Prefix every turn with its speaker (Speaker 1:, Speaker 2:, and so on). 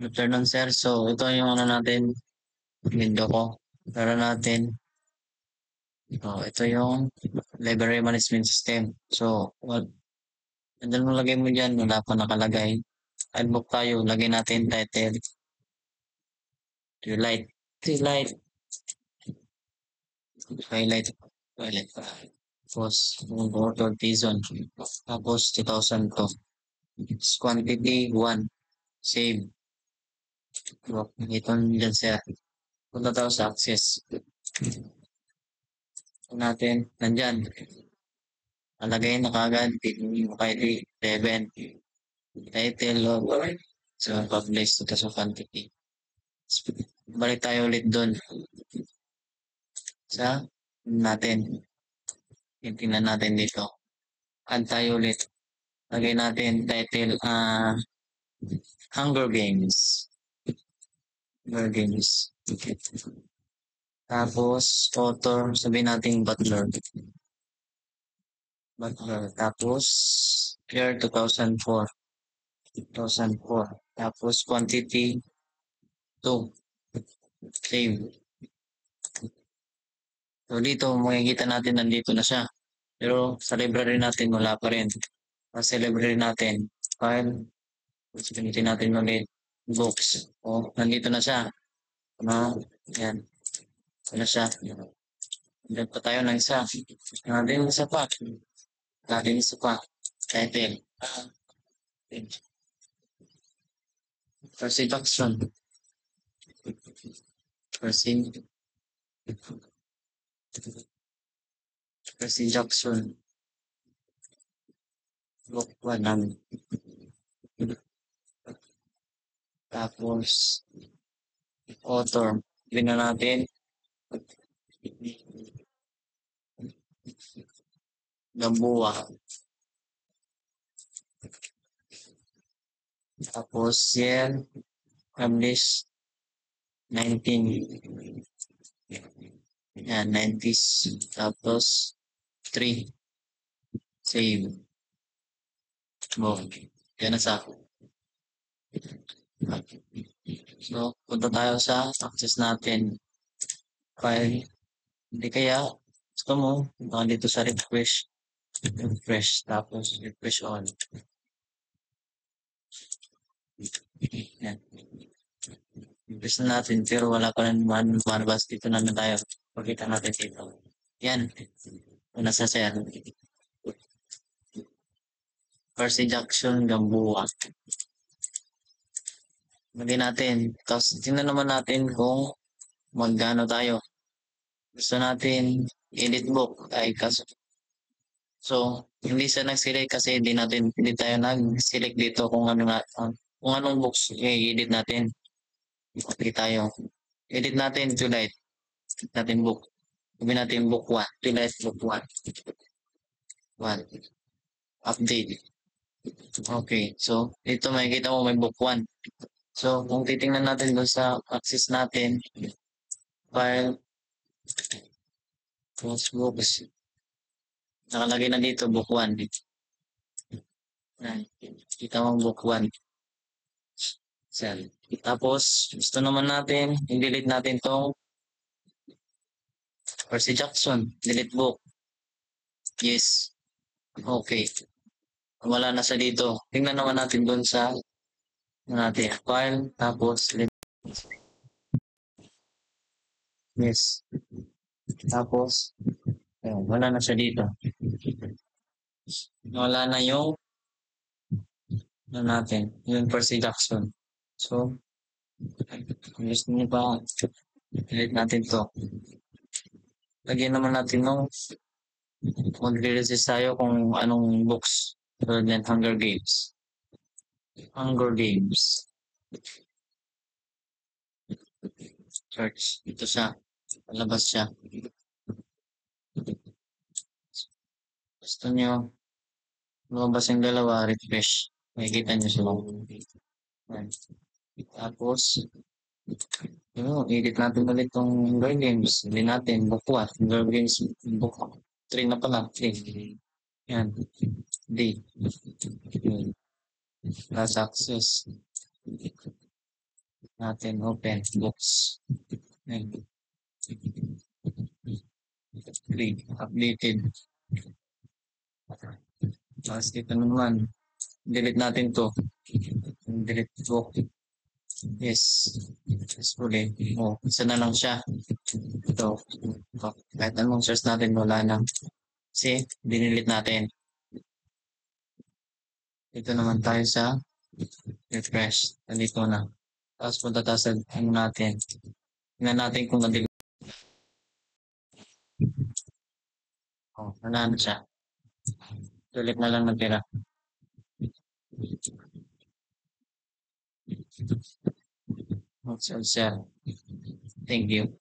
Speaker 1: Afternoon, sir. So, ito yung ano natin, window ko. Para natin, ito yung library management system. So, andun mo lagay mo dyan, wala pa nakalagay. Add book tayo, lagay natin title, highlight, highlight, highlight, highlight pa. Tapos, author season. Tapos, 2002. Quantity, 1. Save. Ito dyan, sir. Punta tayo sa access. Natin, nandyan. Nalagay na kagad, ID 7, title, logo, so publish to sa quantity. Balik tayo ulit doon sa natin. Tingnan natin dito. Add tayo ulit. Lagay natin title, Hunger Games. Hunger Games. Tapos, author, sabihin natin Butler. Butler. Tapos, year 2004. 2004. Tapos, quantity, 2. Save. So, dito, makikita natin nandito na siya. Pero, sa library natin, wala pa rin. Sa library natin, file, gamitin natin ulit, books. O, nandito na siya. Yan. Ito na siya. Dito pa tayo ng isa. Natin isa pa. Natin isa pa. Title. First introduction. First introduction. Book 1 namin. Tapos, author. Bina natin. Gamboa. Tapos, yan. Publish 19. Yan, 90s. Tapos, 3. Save. Yan na sa. So, punta tayo sa access natin. File. Hindi kaya, gusto mo, punta dito sa refresh. Refresh. Tapos, refresh on. Yan. Refresh na natin, pero wala pa rin manabas. Dito na tayo. Pakita natin dito. Yan. Una sa share. First injection, Gamboa. Lagyan natin. Tapos, tingnan naman natin kung magkano tayo. Gusto natin edit book. So, hindi siya nag-select kasi hindi tayo nag-select dito kung kung anong books i-edit natin. Okay tayo. Edit natin tonight. Edit natin book. Sabi natin book 1. Tonight book 1. 1. Update. Okay. So, dito makikita mo may book 1. So, kung titingnan natin doon sa access natin, file, books, nakalagay na dito, book 1. Kita mo book 1. Cell. Tapos, gusto naman natin, i-delete natin tong Percy Jackson. Delete book. Yes. Okay. Wala na siya dito. Tingnan naman natin doon sa natin. File. Tapos, yes. Tapos, wala na siya dito. Wala na yung natin. Yung Percy Jackson. So, gusto niyo pa, delete natin to. Lagyan naman natin nung magre-resist tayo kung anong books. So, then, Hunger Games. Hunger Games. Search. Ito siya. Palabas siya. Gusto nyo lumabas yung dalawa, refresh. Makikita nyo sila. Tapos, edit natin ulit itong Hunger Games. Hindi natin, book 1. Hunger Games, book 3 na pala. 3. Yan. D. Last access. natin open books. Ayan. Click updated. Tapos dito naman, delete natin to. Delete book. Yes. Successfully. Oh, isa na lang siya. Ito. Kahit anong search natin, wala na. Kasi, dinilit natin. Dito naman tayo sa refresh. Nandito na. Tapos punta tayo sa ano natin. Tingnan natin kung na-delete. Oh, wala na siya. Delete na lang natira. Share. Thank you.